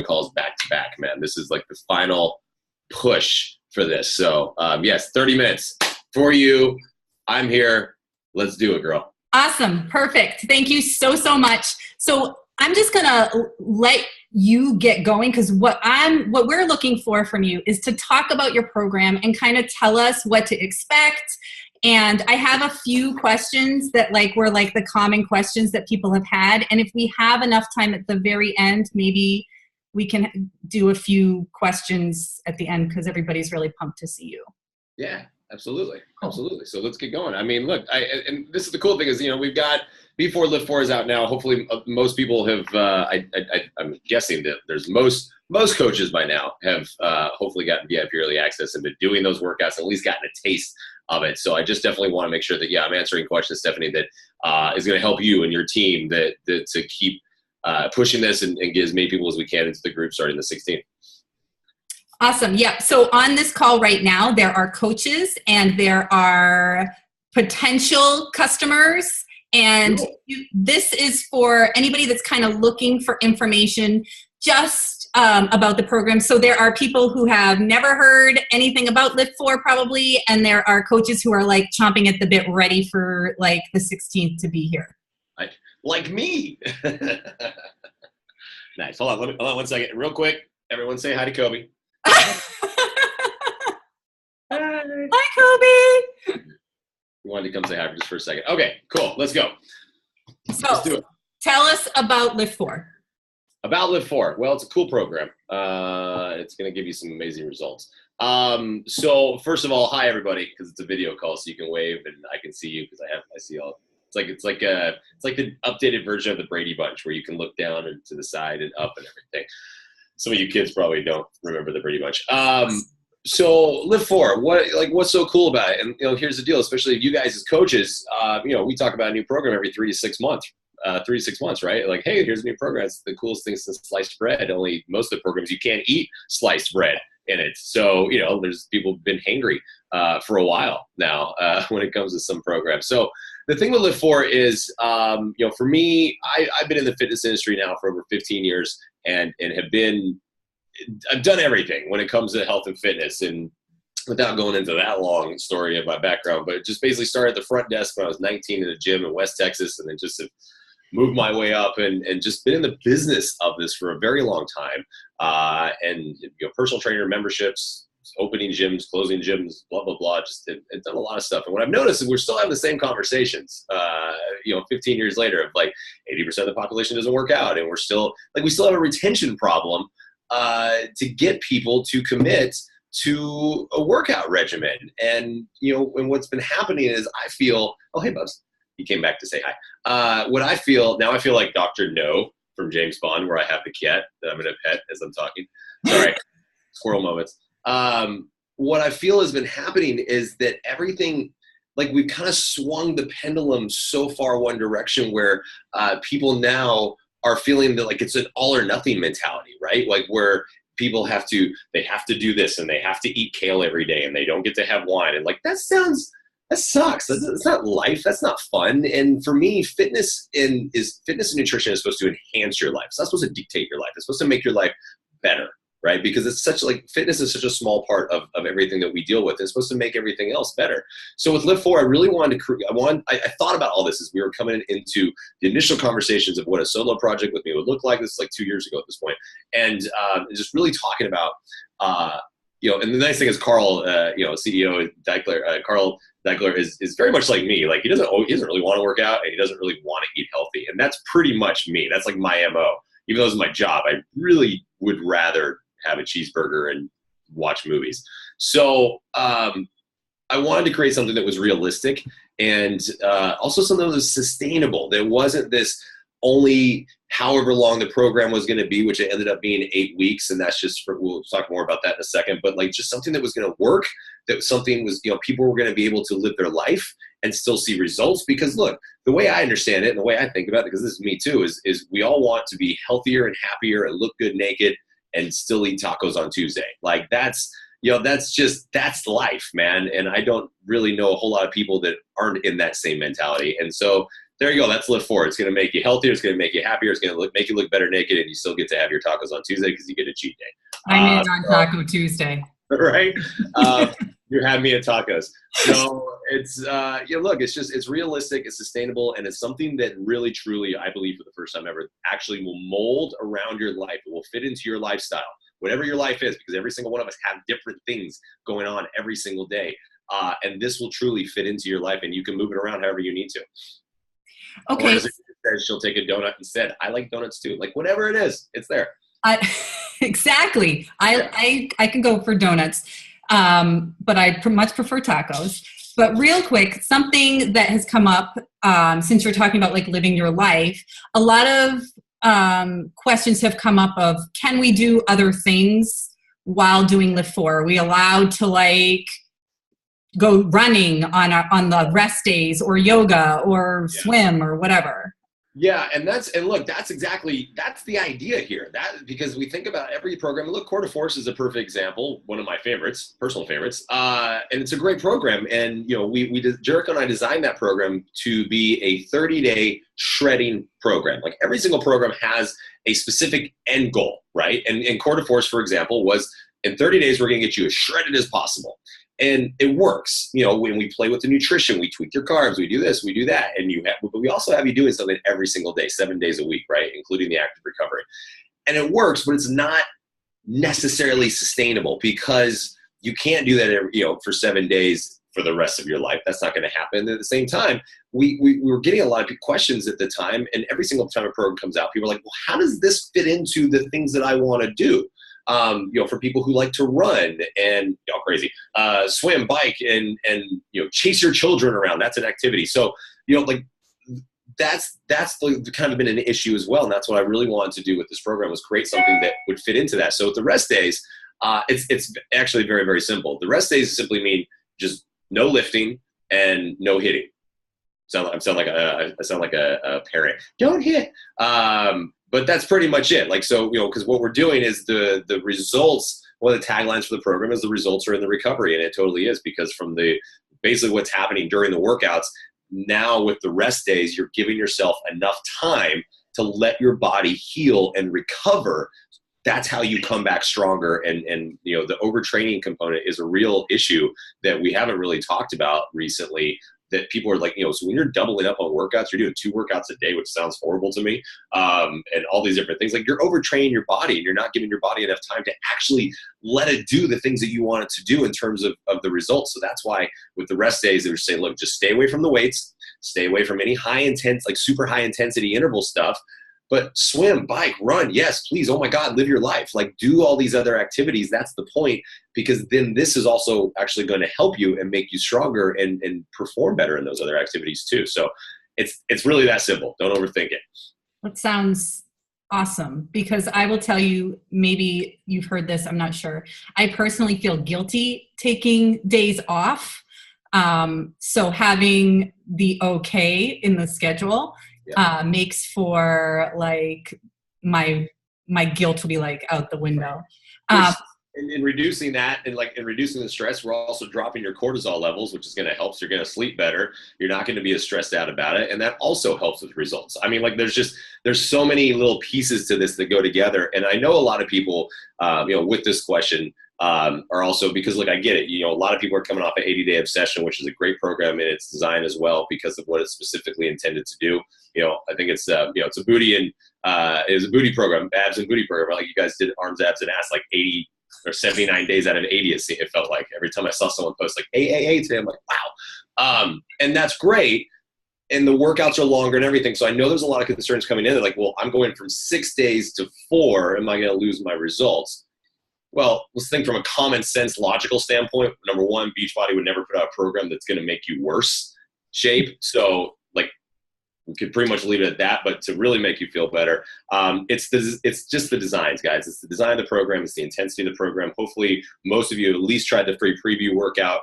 calls back to back, man. This is like the final push for this. So yes, 30 minutes for you. I'm here. Let's do it, girl. Awesome. Perfect. Thank you so, so much. So I'm just going to let you get going, because what we're looking for from you is to talk about your program and kind of tell us what to expect. And I have a few questions that were the common questions that people have had. And if we have enough time at the very end, maybe we can do a few questions at the end, because everybody's really pumped to see you. Yeah, absolutely. Absolutely. So let's get going. I mean, look, and this is the cool thing is, we've got before LIIFT4 is out now. Hopefully most people have, I'm guessing that there's most coaches by now have hopefully gotten VIP early access and been doing those workouts, and at least gotten a taste of it. So I just definitely want to make sure that, I'm answering questions, Stephanie, that is going to help you and your team that to keep pushing this and get as many people as we can into the group starting the 16th. Awesome. Yeah. So on this call right now, there are coaches and there are potential customers. And this is for anybody that's kind of looking for information just about the program. So there are people who have never heard anything about LIIFT4 probably, and there are coaches who are chomping at the bit, ready for the 16th to be here. Like me. Nice. Hold on 1 second. Real quick. Everyone say hi to Kobe. Hi, Kobe. You wanted to come say hi just for a second. Okay, cool. Let's go. So let's do it. Tell us about LIIFT4. About LIIFT4. Well, it's a cool program. It's going to give you some amazing results. So first of all, hi everybody, because it's a video call, so you can wave and I can see you because I see all. It's like the updated version of the Brady Bunch where you can look down and to the side and up and everything. Some of you kids probably don't remember the Brady Bunch. So LIIFT4, what's so cool about it? And here's the deal, especially you guys as coaches, we talk about a new program every 3 to 6 months. 3 to 6 months, right? Like, hey, here's a new program. It's the coolest thing since sliced bread. Only most of the programs you can't eat sliced bread in it. So, there's people been hangry for a while now when it comes to some programs. So the thing with LIIFT4 is, for me, I've been in the fitness industry now for over 15 years and I've done everything when it comes to health and fitness. And without going into that long story of my background, but just basically started at the front desk when I was 19 in a gym in West Texas, and then just have moved my way up and just been in the business of this for a very long time. And personal trainer memberships, opening gyms, closing gyms, blah, blah, blah. Just I've done a lot of stuff. And what I've noticed is we're still having the same conversations, 15 years later, of 80% of the population doesn't work out. And we're still we still have a retention problem to get people to commit to a workout regimen. And, and what's been happening is I feel, oh, hey, Bubs, he came back to say hi. What I feel like Dr. No from James Bond, where I have the cat that I'm going to pet as I'm talking. Sorry, squirrel moments. What I feel has been happening is that everything, we've kind of swung the pendulum so far one direction where people now are feeling that it's an all or nothing mentality, right? Where people have to do this and they have to eat kale every day and they don't get to have wine. And that sucks. That's not life. That's not fun. And for me, fitness and nutrition is supposed to enhance your life. It's not supposed to dictate your life. It's supposed to make your life better, right? Because it's such fitness is such a small part of everything that we deal with. It's supposed to make everything else better. So with LIIFT4, I really wanted to I thought about all this as we were coming into the initial conversations of what a solo project with me would look like. This is 2 years ago at this point. And just really talking about, and the nice thing is Carl, CEO Deichler, Carl Deichler is very much like me. He doesn't really want to work out and he doesn't really want to eat healthy. And that's pretty much me. That's my MO. Even though it's my job, I really would rather have a cheeseburger and watch movies. So I wanted to create something that was realistic and also something that was sustainable. That wasn't this only however long the program was going to be, which it ended up being 8 weeks. And that's just we'll talk more about that in a second, but just something that was going to work, that something was, people were going to be able to live their life and still see results. Because look, the way I understand it and the way I think about it, because this is me too, is we all want to be healthier and happier and look good naked and still eat tacos on Tuesday. That's life, man. And I don't really know a whole lot of people that aren't in that same mentality. And so There you go. That's LIIFT4. It's going to make you healthier. It's going to make you happier. It's going to make you look better naked, and you still get to have your tacos on Tuesday because you get a cheat day. I'm in on Taco Tuesday. Right? You're having me at tacos. So it's, look, it's realistic, it's sustainable, and it's something that really, truly, I believe for the first time ever, actually will mold around your life. It will fit into your lifestyle, whatever your life is, because every single one of us have different things going on every single day. And this will truly fit into your life, and you can move it around however you need to. Okay. Or as it says, she'll take a donut instead. I like donuts too. Like whatever it is, it's there. Exactly. I can go for donuts, but I much prefer tacos. But real quick, something that has come up since you're talking about like living your life, a lot of questions have come up of, can we do other things while doing LIIFT4? Are we allowed to like go running on the rest days, or yoga, or swim, or whatever? Yeah, and that's the idea here. Because we think about every program. Look, Core de Force is a perfect example, one of my favorites, personal favorites, and it's a great program. And Jericho and I designed that program to be a 30-day shredding program. Like every single program has a specific end goal, right? And Core de Force, for example, was in 30 days we're going to get you as shredded as possible. And it works. When we play with the nutrition, we tweak your carbs, we do this, we do that. But we also have you doing something every single day, 7 days a week, right? Including the active recovery. And it works, but it's not necessarily sustainable, because you can't do that for 7 days for the rest of your life. That's not going to happen. And at the same time, we were getting a lot of questions at the time, and every single time a program comes out, people are like, well, how does this fit into the things that I want to do? For people who like to run and crazy, swim, bike, and chase your children around. That's an activity. So, that's kind of been an issue as well. And that's what I really wanted to do with this program, was create something that would fit into that. So with the rest days, it's actually very, very simple. The rest days simply mean just no lifting and no hitting. I sound like a parent. Don't hit. But that's pretty much it. Because what we're doing is the results. One of the taglines for the program is the results are in the recovery, and it totally is, because from basically what's happening during the workouts, now with the rest days, you're giving yourself enough time to let your body heal and recover. That's how you come back stronger. And the overtraining component is a real issue that we haven't really talked about recently, that people are like, so when you're doubling up on workouts, you're doing 2 workouts a day, which sounds horrible to me, and all these different things. Like, you're overtraining your body, and you're not giving your body enough time to actually let it do the things that you want it to do in terms of the results. So that's why with the rest days, they would say, look, just stay away from the weights, stay away from any super high intensity interval stuff. But swim, bike, run, yes, please, oh my God, live your life. Like, do all these other activities. That's the point, because then this is also actually going to help you and make you stronger and perform better in those other activities too. So it's really that simple. Don't overthink it. That sounds awesome, because I will tell you, maybe you've heard this, I'm not sure. I personally feel guilty taking days off. So having the okay in the schedule makes for like my guilt to be like out the window. In reducing that and reducing the stress, we're also dropping your cortisol levels, which is going to help. So you're going to sleep better. You're not going to be as stressed out about it. And that also helps with results. I mean, there's so many little pieces to this that go together. And I know a lot of people, with this question, are also, because I get it. A lot of people are coming off an 80-day obsession, which is a great program in its design as well, because of what it's specifically intended to do. I think it's it's a booty and is a booty program, abs and booty program. Like, you guys did arms, abs, and ass like 80 or 79 days out of 80. It felt like every time I saw someone post like AAA today, I'm like, wow. And that's great. And the workouts are longer and everything. So I know there's a lot of concerns coming in. They're like, well, I'm going from 6 days to 4. Am I going to lose my results? Well, let's think from a common sense, logical standpoint. Number one, Beachbody would never put out a program that's going to make you worse shape. So we could pretty much leave it at that. But to really make you feel better, it's just the designs, guys. It's the design of the program. It's the intensity of the program. Hopefully, most of you have at least tried the free preview workout.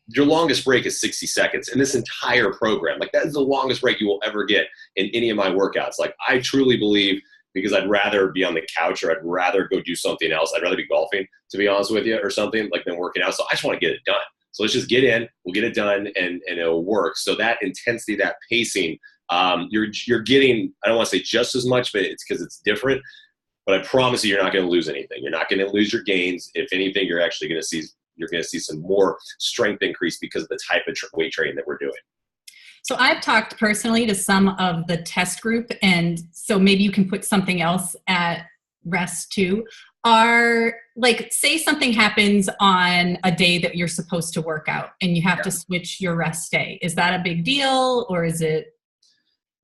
Your longest break is 60 seconds in this entire program. Like, that is the longest break you will ever get in any of my workouts. Like, I truly believe, because I'd rather be on the couch, or I'd rather go do something else. I'd rather be golfing, to be honest with you, or something, than working out. So I just want to get it done. So let's just get in, we'll get it done, and it'll work. So that intensity, that pacing, you're getting, I don't want to say just as much, but it's because it's different. But I promise you, you're not going to lose anything. You're not going to lose your gains. If anything, you're actually going to see some more strength increase because of the type of weight training that we're doing. So I've talked personally to some of the test group, and so maybe you can put something else at rest too. Like, say something happens on a day that you're supposed to work out and you have to switch your rest day. Is that a big deal, or is it?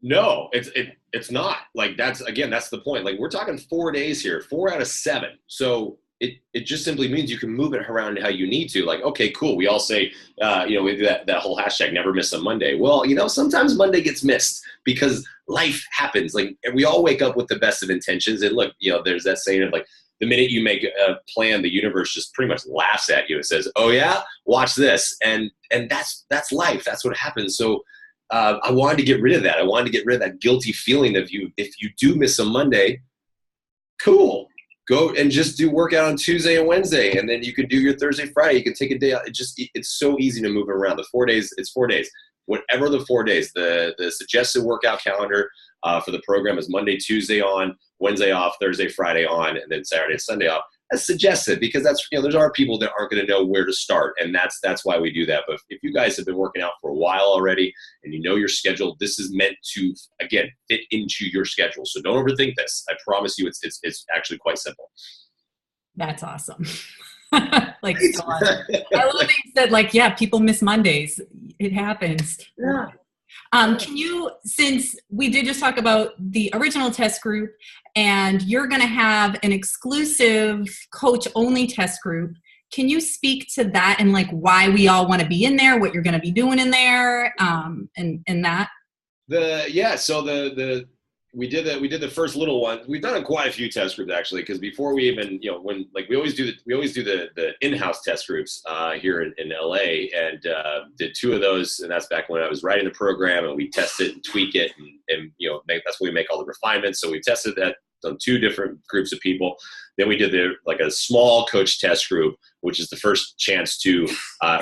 No, it's not. Like, that's the point. Like, we're talking 4 days here, 4 out of 7. So it just simply means you can move it around how you need to. Like, okay, cool. We all say, we do that whole hashtag, never miss a Monday. Well, sometimes Monday gets missed because life happens. Like, we all wake up with the best of intentions. And look, there's that saying of like, the minute you make a plan, the universe just pretty much laughs at you and says, oh yeah, watch this. And that's life. That's what happens. So I wanted to get rid of that. I wanted to get rid of that guilty feeling of if you do miss a Monday, cool. Go and just do workout on Tuesday and Wednesday, and then you can do your Thursday, Friday. You can take a day out. It's so easy to move it around. The 4 days, it's 4 days. Whatever the 4 days, the suggested workout calendar for the program is Monday, Tuesday on, Wednesday off, Thursday, Friday on, and then Saturday and Sunday off. That's suggested because there's are people that aren't going to know where to start, and that's why we do that. But if you guys have been working out for a while already and you know your schedule, this is meant to, again, fit into your schedule. So don't overthink this. I promise you, it's actually quite simple. That's awesome. Like, so I love that you said, like, yeah, people miss Mondays. It happens. Yeah. Can you, since we did just talk about the original test group and you're going to have an exclusive coach only test group, can you speak to that and like why we all want to be in there, what you're going to be doing in there, and that? So we did the first little one. We've done quite a few test groups actually, because before we even, when like we always do the in-house test groups here in LA, and did 2 of those, and that's back when I was writing the program, and we test it and tweak it, and that's when we make all the refinements. So we tested that on 2 different groups of people. Then we did a small coach test group, which is the first chance to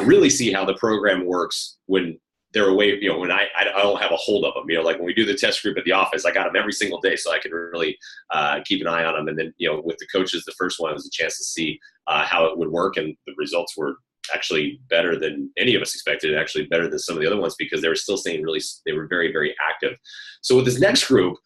really see how the program works when they're away, when I don't have a hold of them, like when we do the test group at the office, I got them every single day, so I can really keep an eye on them. And then, with the coaches, the first one was a chance to see how it would work. And the results were actually better than any of us expected, and actually better than some of the other ones, because they were still staying they were very, very active. So with this next group,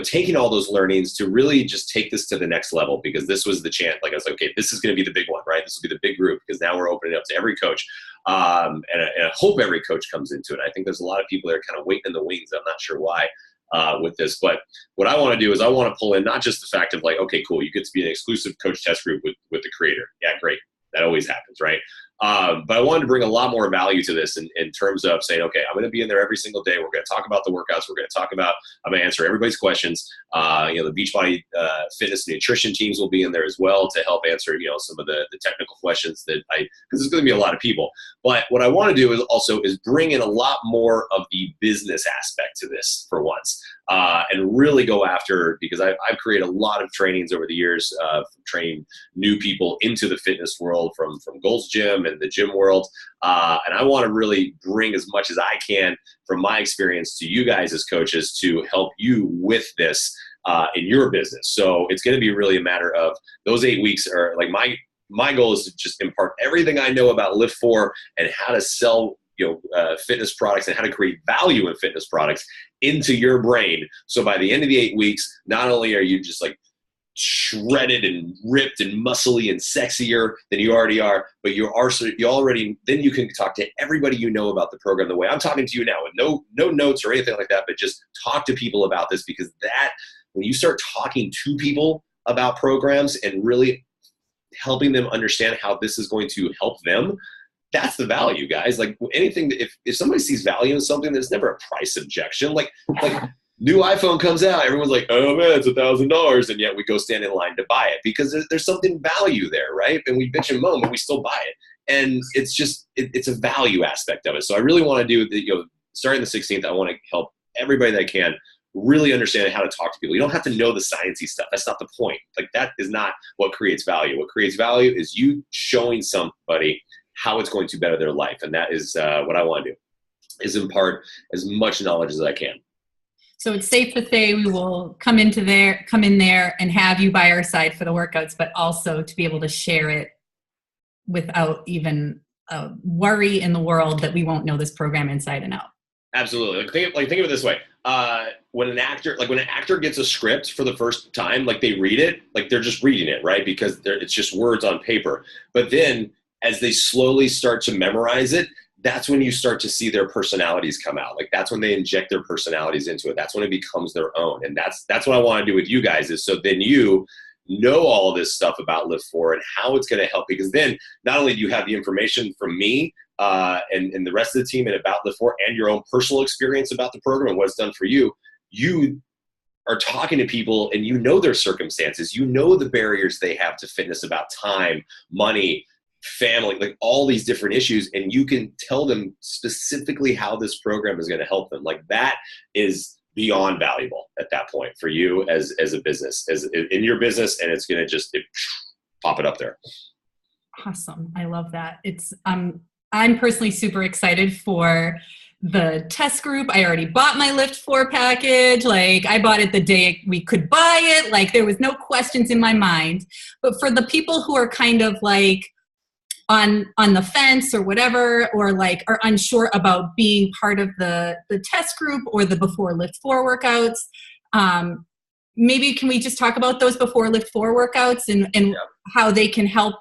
taking all those learnings to really just take this to the next level, because this was the chance. Like, I was like, okay, this is going to be the big one, right? This will be the big group, because now we're opening it up to every coach. And I hope every coach comes into it. I think there's a lot of people that are kind of waiting in the wings. I'm not sure why with this, but what I want to do is I want to pull in not just the fact of like, okay, cool, you get to be an exclusive coach test group with the creator. Yeah, great. That always happens, right? But I wanted to bring a lot more value to this in terms of saying, okay, I'm going to be in there every single day. We're going to talk about the workouts. We're going to talk about, I'm going to answer everybody's questions. The Beachbody fitness and nutrition teams will be in there as well to help answer, some of the technical questions because there's going to be a lot of people. But what I want to do is bring in a lot more of the business aspect to this for once, and really go after, because I've created a lot of trainings over the years, training new people into the fitness world from Gold's Gym and the gym world. And I want to really bring as much as I can from my experience to you guys as coaches to help you with this in your business. So it's going to be really a matter of those 8 weeks are like my goal is to just impart everything I know about LIIFT4 and how to sell fitness products and how to create value in fitness products into your brain. So by the end of the 8 weeks, not only are you just like shredded and ripped and muscly and sexier than you already are, but then you can talk to everybody about the program the way I'm talking to you now, with no notes or anything like that, but just talk to people about this, because when you start talking to people about programs and really helping them understand how this is going to help them, that's the value, guys. Like anything, if somebody sees value in something, there's never a price objection. Like new iPhone comes out, everyone's like, oh man, it's $1,000, and yet we go stand in line to buy it because there's something value there, right? And we bitch and moan, but we still buy it. And it's just it's a value aspect of it. So I really want to do starting the 16th, I want to help everybody that I can really understand how to talk to people. You don't have to know the sciencey stuff. That's not the point. Like that is not what creates value. What creates value is you showing somebody how it's going to better their life. And that is what I want to do, is impart as much knowledge as I can. So it's safe to say we will come in there and have you by our side for the workouts, but also to be able to share it without even a worry in the world that we won't know this program inside and out. Absolutely. Think of it this way. When an actor gets a script for the first time, like they read it, like they're just reading it, right? Because it's just words on paper. But then as they slowly start to memorize it, that's when you start to see their personalities come out. Like that's when they inject their personalities into it. That's when it becomes their own. And that's what I want to do with you guys, is so then you know all of this stuff about LIIFT4 and how it's going to help, because then not only do you have the information from me and the rest of the team and about LIIFT4 and your own personal experience about the program and what it's done for you, you are talking to people and you know their circumstances, you know the barriers they have to fitness about time, money, family, like all these different issues, and you can tell them specifically how this program is going to help them. Like that is beyond valuable at that point for you as a business, as in your business, and it's going to just pop it up there. Awesome. I love that. It's I'm personally super excited for the test group. I already bought my LIIFT4 package. Like I bought it the day we could buy it. Like there was no questions in my mind. But for the people who are kind of like on the fence or whatever, or like are unsure about being part of the test group or the before LIIFT4 workouts, maybe can we just talk about those before LIIFT4 workouts and how they can help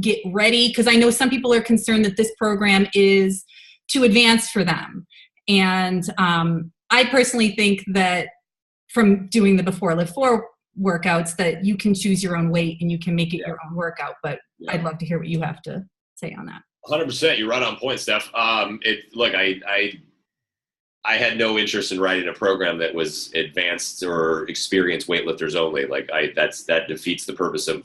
get ready? Because I know some people are concerned that this program is too advanced for them. And I personally think that from doing the before LIIFT4 workouts that you can choose your own weight and you can make it your own workout. But I'd love to hear what you have to say on that. 100%. You're right on point, Steph. Look, I had no interest in writing a program that was advanced or experienced weightlifters only. Like that defeats the purpose of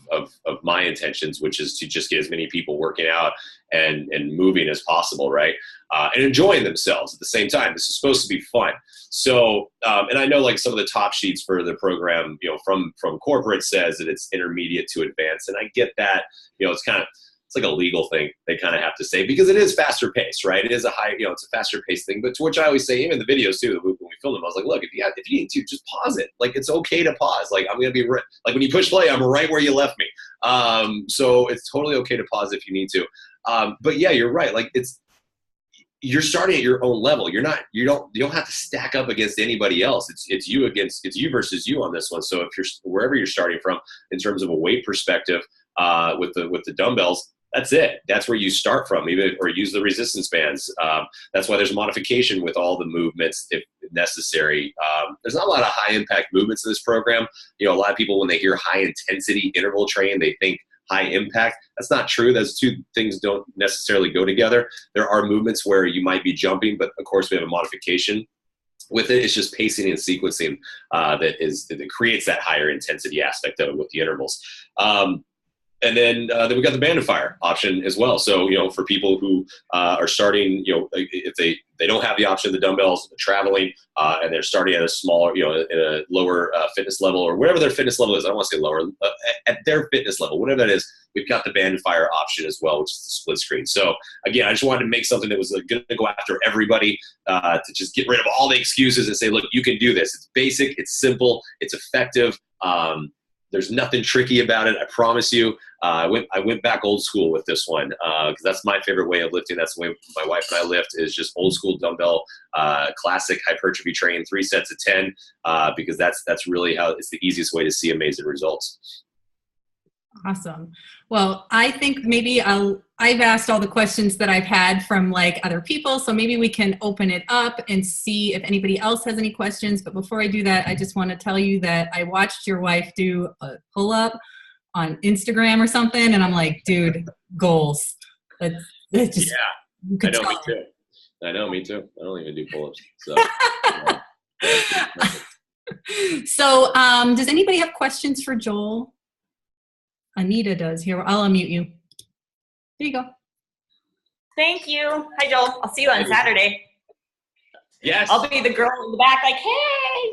my intentions, which is to just get as many people working out and moving as possible, right? And enjoying themselves at the same time. This is supposed to be fun. So, and I know like some of the top sheets for the program, from corporate says that it's intermediate to advanced. And I get that, it's like a legal thing they kind of have to say, because it is faster paced, right? It is it's a faster paced thing. But to which I always say, even the videos too, when we filmed them, I was like, look, if you need to, just pause it. Like it's okay to pause. Like I'm going to be like when you push play, I'm right where you left me. So it's totally okay to pause if you need to. But yeah, you're right. Like you're starting at your own level. You don't have to stack up against anybody else. It's you versus you on this one. So if you're wherever you're starting from in terms of a weight perspective, with the dumbbells, that's it. That's where you start from, or use the resistance bands. That's why there's modification with all the movements if necessary. There's not a lot of high impact movements in this program. A lot of people, when they hear high intensity interval training, they think high impact. That's not true. Those two things don't necessarily go together. There are movements where you might be jumping, but of course we have a modification with it. It's just pacing and sequencing that creates that higher intensity aspect of it with the intervals. And then we got the band and fire option as well. So, for people who are starting, if they don't have the option of the dumbbells, traveling, and they're starting at a smaller, in a lower fitness level, or whatever their fitness level is. I don't want to say lower, at their fitness level, whatever that is, we've got the band and fire option as well, which is the split screen. So again, I just wanted to make something that was going to go after everybody, to just get rid of all the excuses and say, look, you can do this. It's basic, it's simple, it's effective. There's nothing tricky about it. I promise you. I went back old school with this one, because that's my favorite way of lifting. That's the way my wife and I lift, is just old school dumbbell, classic hypertrophy training, 3 sets of 10, because that's really how it's the easiest way to see amazing results. Awesome. Well, I think maybe I've asked all the questions that I've had from like other people, so maybe we can open it up and see if anybody else has any questions. But before I do that, I just want to tell you that I watched your wife do a pull-up on Instagram or something, and I'm like, dude, goals. That's just, I know, me too. I know, me too. I don't even do pull-ups. So, So, does anybody have questions for Joel? Anita does. Here, I'll unmute you. There you go. Thank you. Hi, Joel. I'll see you on Saturday. Yes. I'll be the girl in the back like, hey.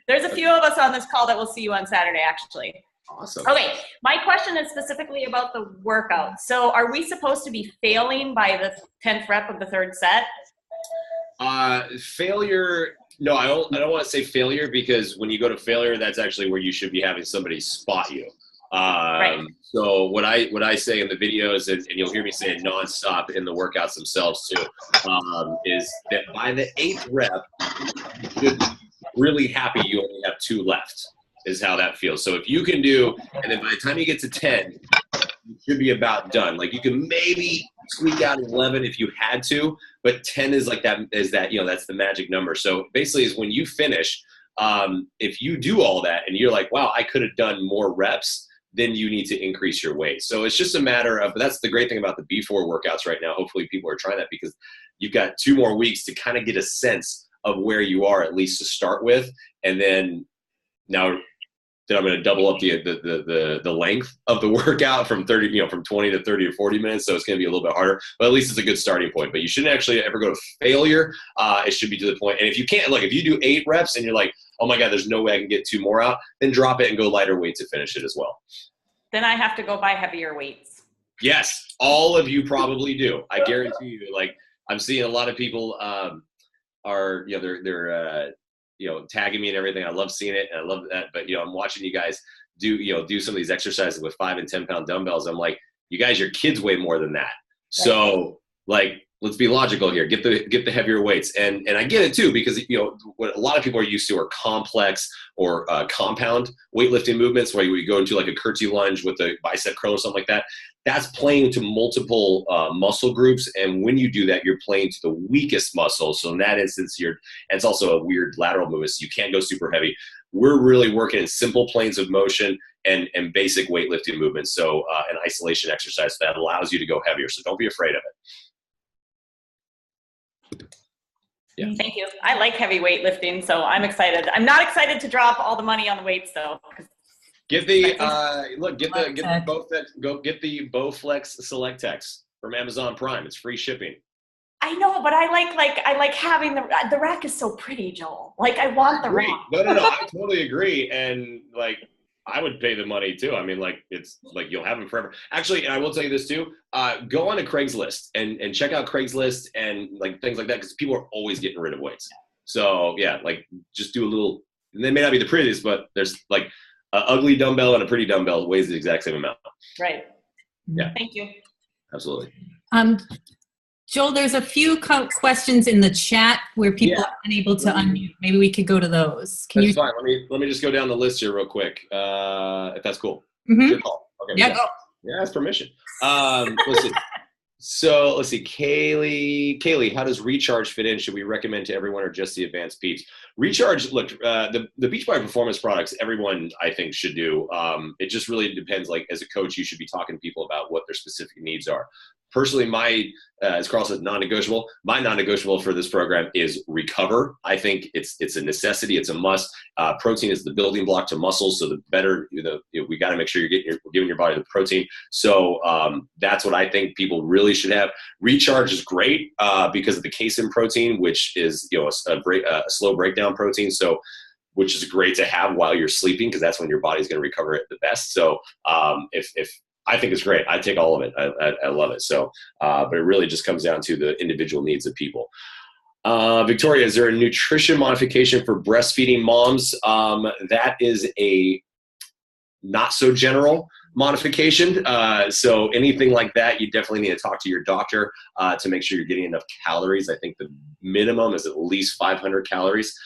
There's a few of us on this call that will see you on Saturday, actually. Awesome. Okay, my question is specifically about the workout. So are we supposed to be failing by the 10th rep of the third set? Failure. No, I don't want to say failure, because when you go to failure, that's actually where you should be having somebody spot you. Right. So what I say in the videos, and you'll hear me say it nonstop in the workouts themselves too, is that by the 8th rep, you should be really happy you only have 2 left, is how that feels. So if you can do, and then by the time you get to 10, you should be about done. Like you can maybe squeak out 11 if you had to, but 10 is like that, that's the magic number. So basically is when you finish, if you do all that and you're like, wow, I could have done more reps, then you need to increase your weight. So it's just a matter of, that's the great thing about the B4 workouts right now. Hopefully people are trying that, because you've got 2 more weeks to kind of get a sense of where you are, at least to start with. And then now I'm going to double up the length of the workout from 20 to 30 or 40 minutes. So it's going to be a little bit harder, but at least it's a good starting point. But you shouldn't actually ever go to failure. It should be to the point. And if you can't, like if you do 8 reps and you're like, oh my God, there's no way I can get 2 more out, then drop it and go lighter weight to finish it as well. Then I have to go buy heavier weights. Yes, all of you probably do. I guarantee you. Like I'm seeing a lot of people they're tagging me and everything. I love seeing it and I love that. But I'm watching you guys do some of these exercises with 5 and 10 pound dumbbells. I'm like, you guys, your kids weigh more than that. So like, let's be logical here. Get the heavier weights. And I get it too, because what a lot of people are used to are complex or compound weightlifting movements, where you go into like a curtsy lunge with a bicep curl or something like that. That's playing to multiple muscle groups. And when you do that, you're playing to the weakest muscle. So in that instance, and it's also a weird lateral movement, so you can't go super heavy. We're really working in simple planes of motion and basic weightlifting movements. So an isolation exercise that allows you to go heavier. So don't be afraid of it. Yeah. Thank you. I like heavy weightlifting, so I'm excited. I'm not excited to drop all the money on the weights though. Get the Bowflex Select Tex from Amazon Prime. It's free shipping. I know, but I like having the rack is so pretty, Joel. Like I want the rack. No, I totally agree. And like I would pay the money too. I mean, like it's like you'll have them forever. Actually, and I will tell you this too. Go on to Craigslist and check out Craigslist and like things like that, because people are always getting rid of weights. So yeah, like just do a little. And they may not be the prettiest, but there's like an ugly dumbbell and a pretty dumbbell weighs the exact same amount. Right. Yeah. Thank you. Absolutely. Joel, there's a few questions in the chat where people are unable to unmute. Maybe we could go to those. That's fine. Let me just go down the list here real quick, if that's cool. Mm-hmm. Good call. Okay. Yeah, go. Yeah, that's permission. Let's see. So let's see. Kaylee, how does recharge fit in? Should we recommend to everyone or just the advanced peeps? Recharge, look, the Beachbody performance products, everyone I think should do. It just really depends. Like as a coach, you should be talking to people about what their specific needs are. Personally, as Carl said, non-negotiable. My non-negotiable for this program is recover. I think it's a necessity. It's a must. Protein is the building block to muscles. So the better, we got to make sure you're giving your body the protein. So that's what I think people really should have. Recharge is great because of the casein protein, which is a slow breakdown protein. So which is great to have while you're sleeping, because that's when your body's going to recover it the best. So if I think it's great. I take all of it. I love it. So, but it really just comes down to the individual needs of people. Victoria, is there a nutrition modification for breastfeeding moms? That is a not so general modification. So anything like that, you definitely need to talk to your doctor to make sure you're getting enough calories. I think the minimum is at least 500 calories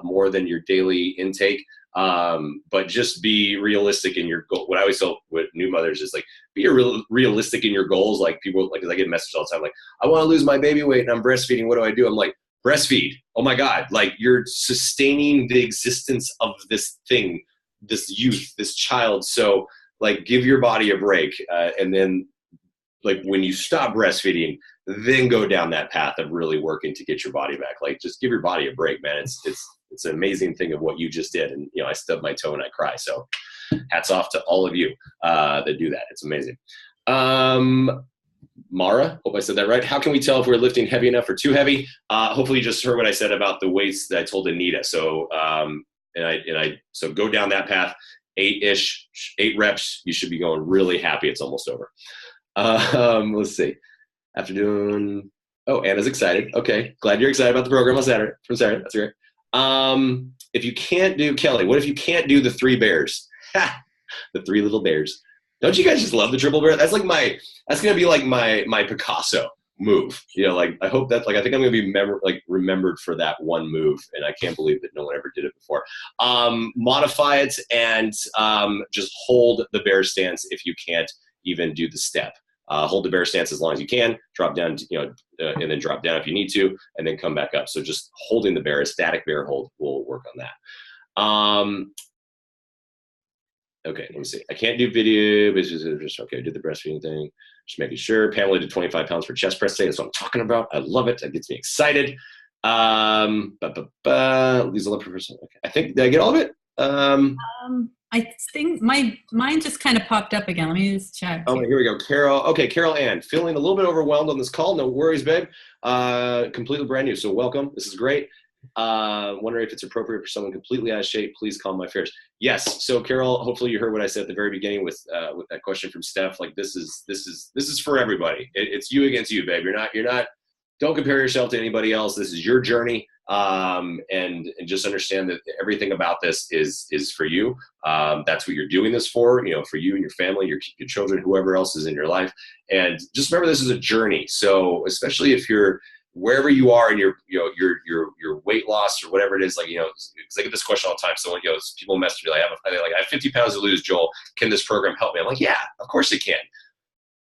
more than your daily intake. But just be realistic in your goal. What I always tell with new mothers is like, be realistic in your goals. Like people, like, 'cause I get messages all the time, like, I want to lose my baby weight and I'm breastfeeding. What do? I'm like, breastfeed. Oh my God. Like you're sustaining the existence of this thing, this youth, this child. So like give your body a break. And then like when you stop breastfeeding, then go down that path of really working to get your body back. Like just give your body a break, man. It's an amazing thing of what you just did. And, I stubbed my toe and I cry. So hats off to all of you that do that. It's amazing. Mara, hope I said that right. How can we tell if we're lifting heavy enough or too heavy? Hopefully you just heard what I said about the weights that I told Anita. So, so go down that path. 8-ish, 8 reps, you should be going really happy. It's almost over. Let's see. After doing, oh, Anna's excited. Okay, glad you're excited about the program on Saturday. From Saturday, that's great. If you can't do, Kelly, what if you can't do the 3 bears? The 3 little bears. Don't you guys just love the triple bear? That's like that's gonna be like my Picasso move. You know, like I hope that's like, I think I'm gonna be remembered for that one move, and I can't believe that no one ever did it before. Modify it and just hold the bear stance if you can't even do the step. Hold the bear stance as long as you can, drop down, and then drop down if you need to, and then come back up. So just holding the bear, a static bear hold will work on that. Okay, let me see. I can't do video, but just okay, do the breastfeeding thing. Just making sure. Pamela did 25 pounds for chest press today. That's what I'm talking about. I love it. That gets me excited. Lose 11%. Okay. I think, did I get all of it? I think mine just kind of popped up again. Let me just check. Oh, here we go. Carol. Okay, Carol Ann. Feeling a little bit overwhelmed on this call. No worries, babe. Completely brand new. So welcome. This is great. Wondering if it's appropriate for someone completely out of shape. Please calm my fears. Yes. So Carol, hopefully you heard what I said at the very beginning with that question from Steph. Like this is for everybody. It's you against you, babe. You're not. Don't compare yourself to anybody else. This is your journey. And just understand that everything about this is for you. That's what you're doing this for, for you and your family, your children, whoever else is in your life. And just remember, this is a journey. So especially if you're wherever you are in your weight loss or whatever it is, like, because I get this question all the time. So people message me like, I have 50 pounds to lose, Joel. Can this program help me? I'm like, yeah, of course it can.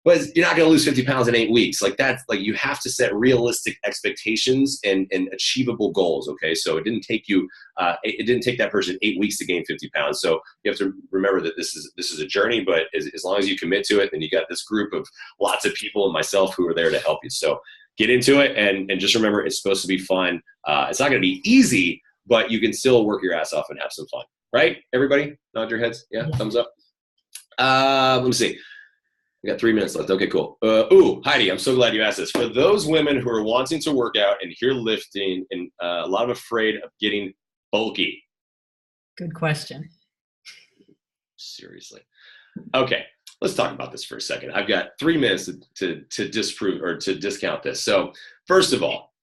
But you're not going to lose 50 pounds in 8 weeks. Like that's like, you have to set realistic expectations and achievable goals. Okay. So it didn't take that person 8 weeks to gain 50 pounds. So you have to remember that this is a journey, but as long as you commit to it, then you got this group of lots of people and myself who are there to help you. So get into it and just remember, it's supposed to be fun. It's not going to be easy, but you can still work your ass off and have some fun. Right? Everybody nod your heads. Yeah. Thumbs up. Let me see. We got 3 minutes left. Okay, cool. Heidi, I'm so glad you asked this. For those women who are wanting to work out and hear lifting and a lot of afraid of getting bulky. Good question. Seriously. Okay, let's talk about this for a second. I've got 3 minutes to disprove or to discount this. So first of all,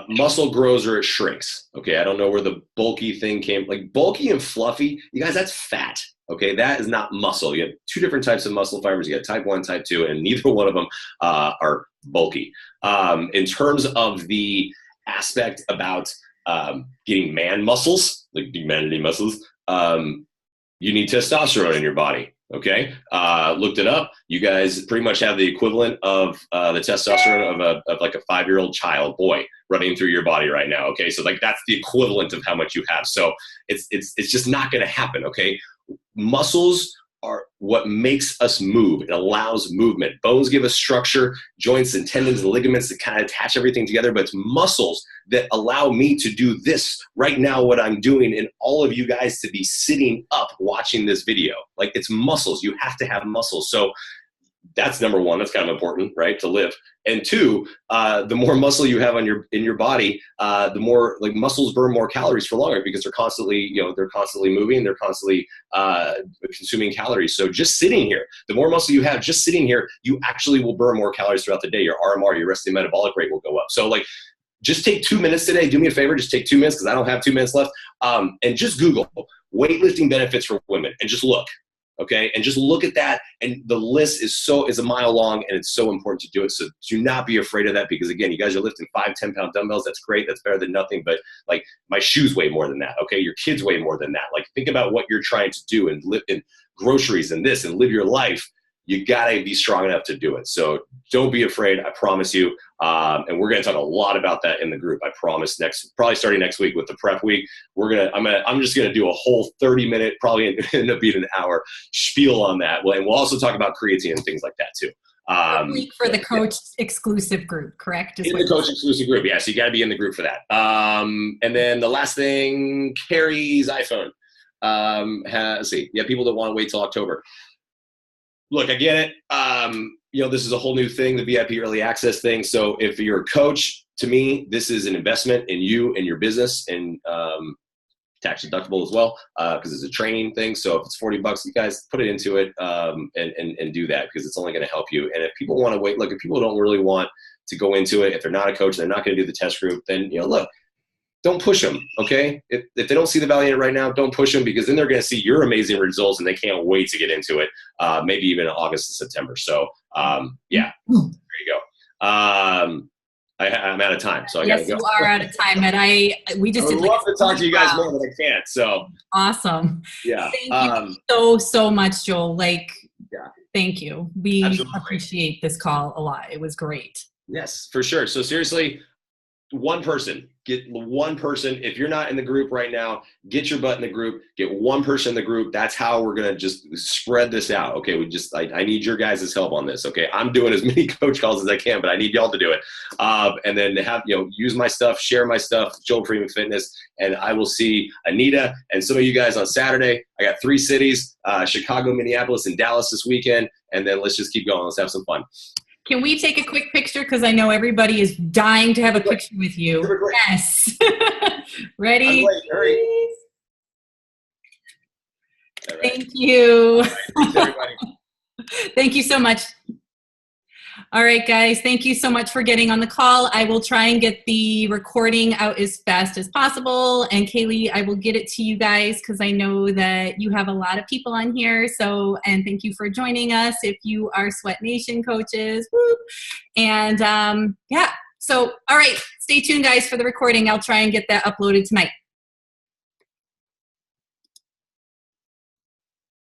muscle grows or it shrinks. Okay, I don't know where the bulky thing came. Like bulky and fluffy, you guys, that's fat. Okay, that is not muscle. You have 2 different types of muscle fibers. You got type 1, type 2, and neither one of them are bulky. In terms of the aspect about getting man muscles, like humanity muscles, you need testosterone in your body. Okay, looked it up. You guys pretty much have the equivalent of the testosterone of like a 5-year-old child boy running through your body right now. Okay, so like that's the equivalent of how much you have. So it's just not going to happen. Okay, muscles are what makes us move. It allows movement. Bones give us structure, joints and tendons and ligaments that kind of attach everything together, but it's muscles that allow me to do this right now, what I'm doing, and all of you guys to be sitting up watching this video. Like it's muscles. You have to have muscles. So that's number one. That's kind of important, right? To live. And 2, the more muscle you have in your body, the more like muscles burn more calories for longer because they're constantly moving, they're constantly consuming calories. So just sitting here, the more muscle you have, just sitting here, you actually will burn more calories throughout the day. Your RMR, your resting metabolic rate will go up. So like, just take 2 minutes today. Do me a favor, just take 2 minutes because I don't have 2 minutes left. And just Google weightlifting benefits for women and just look. Okay, and just look at that, and the list is a mile long, and it's so important to do it. So do not be afraid of that, because again, you guys are lifting 5-10 pound dumbbells. That's great. That's better than nothing. But like my shoes weigh more than that. Okay, your kids weigh more than that. Like think about what you're trying to do and live in groceries and this and live your life. You gotta be strong enough to do it. So don't be afraid. I promise you. And we're gonna talk a lot about that in the group. I promise. Probably starting next week with the prep week, I'm just gonna do a whole 30-minute, probably end up being an hour spiel on that. And we'll also talk about creatine and things like that too. Week for the coach exclusive group, correct? In the coach exclusive group, yeah. So you got to be in the group for that. And then the last thing, Carrie's iPhone. Let's see. Yeah, people that want to wait till October. Look, I get it. This is a whole new thing, the VIP early access thing. So if you're a coach, to me, this is an investment in you and your business. And tax deductible as well, because it's a training thing. So if it's $40, you guys put it into it, and do that, because it's only going to help you. And if people want to wait, look, if people don't really want to go into it, if they're not a coach, they're not going to do the test group, then, look, don't push them. Okay. If they don't see the value in it right now, don't push them, because then they're going to see your amazing results and they can't wait to get into it. Maybe even in August and September. So, yeah, there you go. I'm out of time, so I gotta go. Yes, you are out of time, and we just I would did love to talk to you guys more, but I can't. So awesome. yeah, Thank you so much, Joel. Thank you. We appreciate this call a lot. It was great. Yes, for sure. So seriously, get one person. If you're not in the group right now, get your butt in the group, get one person in the group. That's how we're going to just spread this out. Okay. I need your guys' help on this. Okay. I'm doing as many coach calls as I can, but I need y'all to do it. And then use my stuff, share my stuff, Joel Freeman Fitness, and I will see Anita and some of you guys on Saturday. I got 3 cities, Chicago, Minneapolis, and Dallas this weekend. And then let's just keep going. Let's have some fun. Can we take a quick picture? Because I know everybody is dying to have a picture with you. Yes. Ready? Hurry. Right. Thank you. All right. Thanks, everybody. Thank you so much. All right, guys. Thank you so much for getting on the call. I will try and get the recording out as fast as possible. And Kaylee, I will get it to you guys because I know that you have a lot of people on here. And thank you for joining us if you are Sweat Nation coaches. Woo. And yeah, so all right, stay tuned, guys, for the recording. I'll try and get that uploaded tonight.